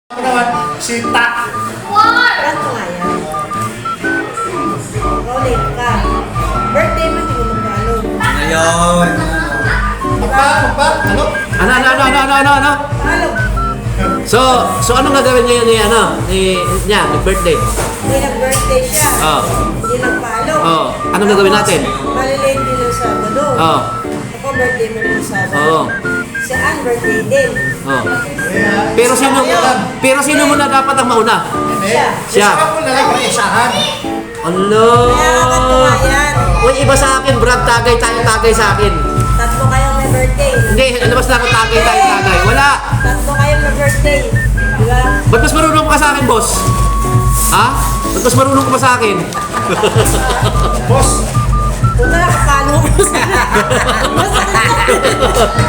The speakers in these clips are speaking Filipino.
Ako naman, si Tak. Ano nga yan? Rolling ka. Birthday mo, hindi mo magkalo. Ngayon. Ano? Ano? Halo. So anong gagawin ngayon niya, birthday? Hindi nag-birthday siya. Oh. Hindi nagpalo. Oh. Anong gagawin natin? Malilate din ng Sabado. Oh. Ako birthday mo ng Sabado. Oo. Si Ann birthday din. Oh. Pero sino muna dapat ang mauna? Siya. Isa ko na lang ang isahan. Allah. Kaya kakatuwa yan. Uy, iba sa akin, Brad. Tagay sa akin. Tatlo kayong may birthday. Hindi, labas na ako tagay. Wala. Tatlo kayong may birthday. Di ba? Ba't mas marunong ka sa akin, boss? Ha? Ba't mas marunong ka pa sa akin? Boss, Kung nakakalo mo sila.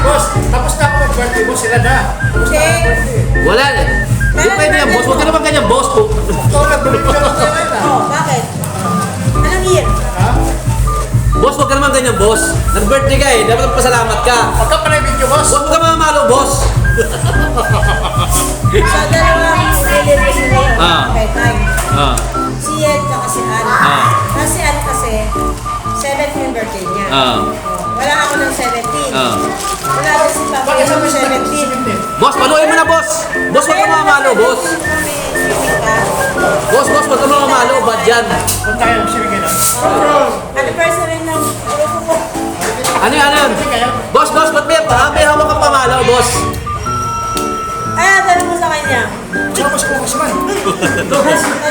boss, tapos na ako mag-birthday mo, sila na. Okay. Wala eh. Hindi pwede yan, boss. Huwag ka naman ganyan, boss. Ito, nag-birthday ka lang sila na. Oh, bakit? Anong year? Ha? Boss, huwag ka naman ganyan, boss. Nag-birthday ka eh. Dapat magpasalamat ka. Huwag ka pa na yung video, boss. Huwag mo ka mamalo, boss. Sa dalawang nililip sila yun. Ah. Okay, time. Ah. Si Ed at si Ann. Ah. Kasi Ann kasi, 17 yung birthday niya. Ah. Wala ako ng 17. Ah. Wala din si Papa Bakit yung sabi 17. Boss, paluin mo na, boss. Boss, huwag ka mamalo, boss. Boss, huwag ka mamalo. Bad yan. Punta kayo, sinigay na. Anniversary ng grupo ko. Ano yan? Boss, ba't may hawak kang pamalo, boss? Ay, tanong mo sa kanya. Sino mas kumas man? Ay,